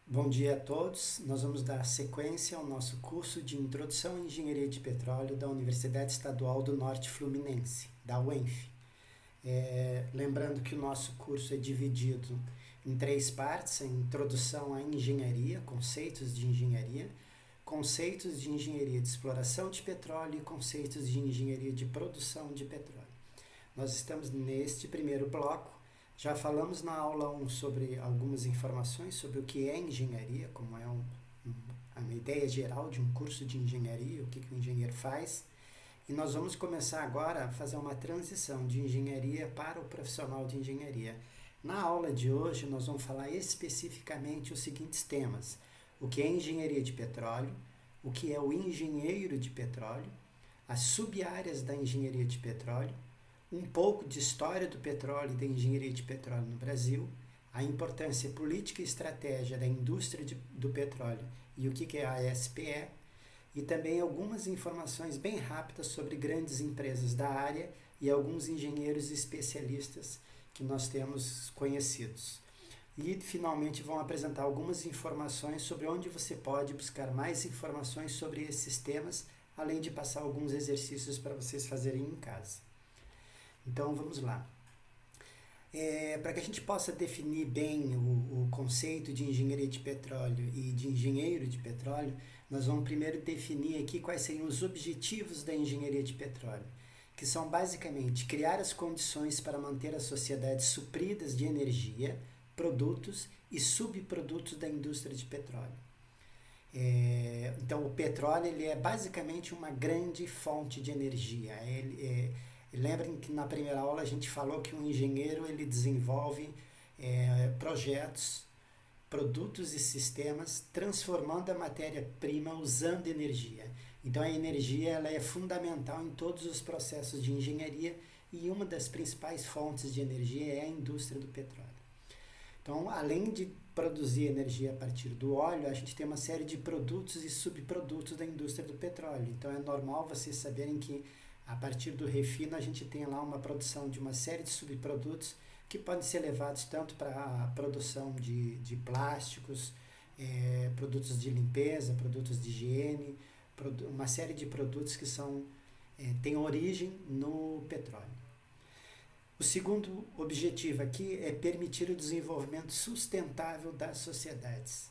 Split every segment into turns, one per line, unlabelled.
Bom dia a todos. Nós vamos dar sequência ao nosso curso de Introdução à Engenharia de Petróleo da Universidade Estadual do Norte Fluminense, da UENF. Lembrando que o nosso curso é dividido em três partes: a Introdução à Engenharia, conceitos de engenharia de exploração de petróleo e conceitos de engenharia de produção de petróleo. Nós estamos neste primeiro bloco. Já falamos na aula 1 sobre algumas informações sobre o que é engenharia, como é uma ideia geral de um curso de engenharia, o que o engenheiro faz. E nós vamos começar agora a fazer uma transição de engenharia para o profissional de engenharia. Na aula de hoje, nós vamos falar especificamente os seguintes temas: o que é engenharia de petróleo, o que é o engenheiro de petróleo, as sub-áreas da engenharia de petróleo, um pouco de história do petróleo e da engenharia de petróleo no Brasil, a importância política e estratégia da indústria do petróleo e o que é a SPE, e também algumas informações bem rápidas sobre grandes empresas da área e alguns engenheiros especialistas que nós temos conhecidos. E, finalmente, vão apresentar algumas informações sobre onde você pode buscar mais informações sobre esses temas, além de passar alguns exercícios para vocês fazerem em casa. Então, vamos lá. Para que a gente possa definir bem o conceito de engenharia de petróleo e de engenheiro de petróleo, nós vamos primeiro definir aqui quais seriam os objetivos da engenharia de petróleo, que são basicamente criar as condições para manter as sociedades supridas de energia, produtos e subprodutos da indústria de petróleo. Então, o petróleo ele é basicamente uma grande fonte de energia. Lembrem que na primeira aula a gente falou que um engenheiro ele desenvolve projetos, produtos e sistemas transformando a matéria-prima usando energia. Então a energia ela é fundamental em todos os processos de engenharia e uma das principais fontes de energia é a indústria do petróleo. Então, além de produzir energia a partir do óleo, a gente tem uma série de produtos e subprodutos da indústria do petróleo. Então é normal vocês saberem que a partir do refino, a gente tem lá uma produção de uma série de subprodutos que podem ser levados tanto para a produção de plásticos, produtos de limpeza, produtos de higiene, uma série de produtos que têm origem no petróleo. O segundo objetivo aqui é permitir o desenvolvimento sustentável das sociedades.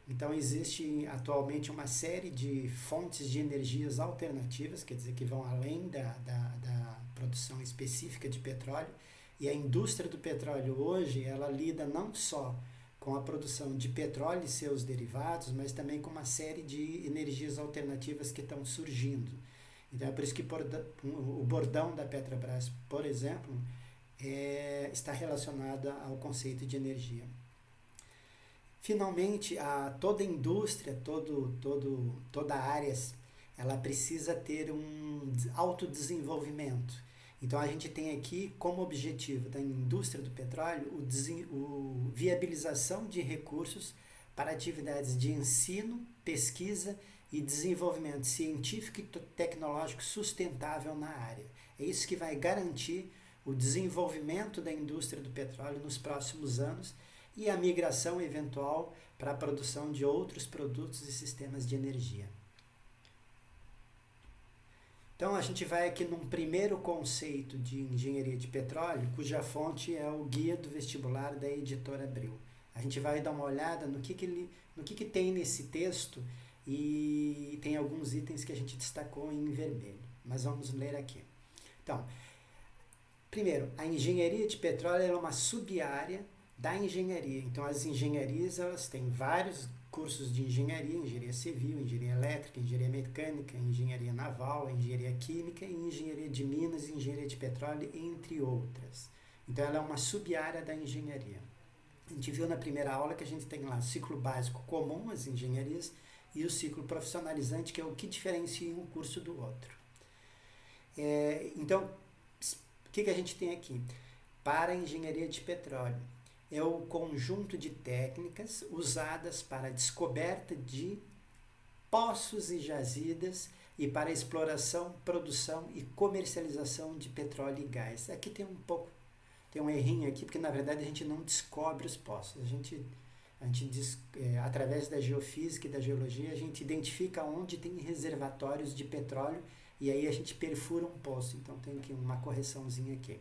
Então, existe atualmente uma série de fontes de energias alternativas, quer dizer, que vão além da produção específica de petróleo. E a indústria do petróleo hoje, ela lida não só com a produção de petróleo e seus derivados, mas também com uma série de energias alternativas que estão surgindo. Então, é por isso que o bordão da Petrobras, por exemplo, está relacionado ao conceito de energia. Finalmente, toda a indústria, toda a área, ela precisa ter um autodesenvolvimento. Então, a gente tem aqui como objetivo da indústria do petróleo a viabilização de recursos para atividades de ensino, pesquisa e desenvolvimento científico e tecnológico sustentável na área. É isso que vai garantir o desenvolvimento da indústria do petróleo nos próximos anos e a migração eventual para a produção de outros produtos e sistemas de energia. Então, a gente vai aqui num primeiro conceito de engenharia de petróleo, cuja fonte é o Guia do Vestibular da Editora Abril. A gente vai dar uma olhada no que tem nesse texto e tem alguns itens que a gente destacou em vermelho, mas vamos ler aqui. Então, primeiro, a engenharia de petróleo é uma sub-área da engenharia. Então, as engenharias elas têm vários cursos de engenharia: engenharia civil, engenharia elétrica, engenharia mecânica, engenharia naval, engenharia química, engenharia de minas, engenharia de petróleo, entre outras. Então, ela é uma sub-área da engenharia. A gente viu na primeira aula que a gente tem lá o ciclo básico comum, as engenharias, e o ciclo profissionalizante, que é o que diferencia um curso do outro. Então, o que a gente tem aqui? Para a engenharia de petróleo, é o conjunto de técnicas usadas para a descoberta de poços e jazidas e para a exploração, produção e comercialização de petróleo e gás. Aqui tem um errinho aqui, porque na verdade a gente não descobre os poços, a gente A gente através da geofísica e da geologia, a gente identifica onde tem reservatórios de petróleo e aí a gente perfura um poço. Então tem aqui uma correçãozinha aqui.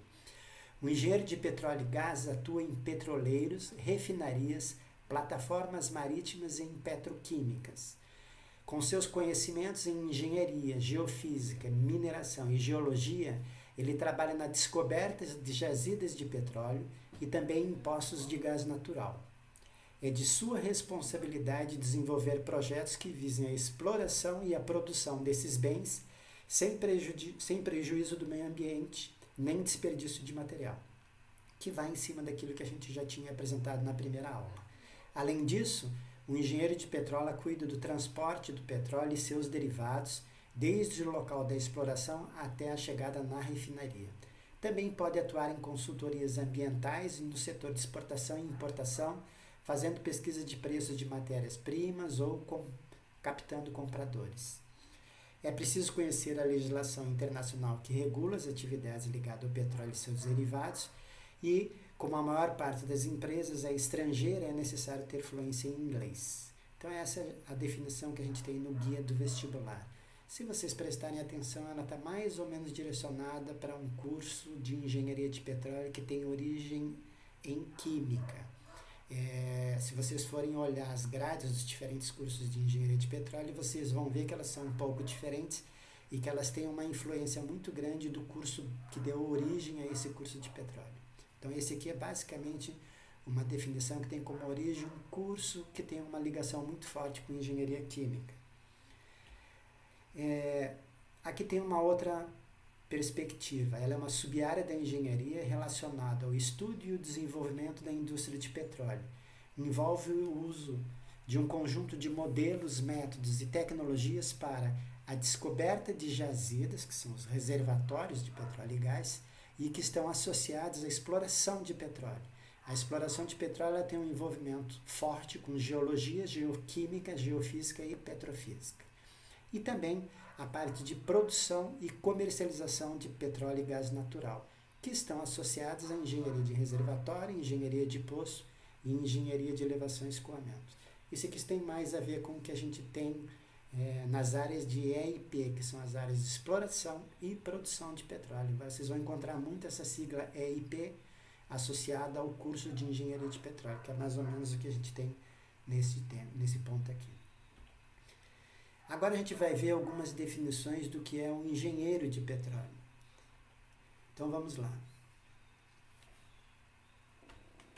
O engenheiro de petróleo e gás atua em petroleiros, refinarias, plataformas marítimas e em petroquímicas. Com seus conhecimentos em engenharia, geofísica, mineração e geologia, ele trabalha na descoberta de jazidas de petróleo e também em poços de gás natural. É de sua responsabilidade desenvolver projetos que visem a exploração e a produção desses bens sem prejuízo do meio ambiente, nem desperdício de material, que vai em cima daquilo que a gente já tinha apresentado na primeira aula. Além disso, o engenheiro de petróleo cuida do transporte do petróleo e seus derivados, desde o local da exploração até a chegada na refinaria. Também pode atuar em consultorias ambientais no setor de exportação e importação, fazendo pesquisa de preços de matérias-primas ou captando compradores. É preciso conhecer a legislação internacional que regula as atividades ligadas ao petróleo e seus derivados e, como a maior parte das empresas é estrangeira, é necessário ter fluência em inglês. Então essa é a definição que a gente tem no guia do vestibular. Se vocês prestarem atenção, ela está mais ou menos direcionada para um curso de engenharia de petróleo que tem origem em química. Se vocês forem olhar as grades dos diferentes cursos de engenharia de petróleo, vocês vão ver que elas são um pouco diferentes e que elas têm uma influência muito grande do curso que deu origem a esse curso de petróleo. Então esse aqui é basicamente uma definição que tem como origem um curso que tem uma ligação muito forte com engenharia química. Aqui tem uma outra perspectiva. Ela é uma sub-área da engenharia relacionada ao estudo e o desenvolvimento da indústria de petróleo. Envolve o uso de um conjunto de modelos, métodos e tecnologias para a descoberta de jazidas, que são os reservatórios de petróleo e gás, e que estão associados à exploração de petróleo. A exploração de petróleo tem um envolvimento forte com geologia, geoquímica, geofísica e petrofísica. E também a parte de produção e comercialização de petróleo e gás natural, que estão associados à engenharia de reservatório, engenharia de poço e engenharia de elevação e escoamento. Isso aqui tem mais a ver com o que a gente tem nas áreas de EIP, que são as áreas de exploração e produção de petróleo. Vocês vão encontrar muito essa sigla EIP associada ao curso de engenharia de petróleo, que é mais ou menos o que a gente tem nesse ponto aqui. Agora a gente vai ver algumas definições do que é um engenheiro de petróleo. Então vamos lá.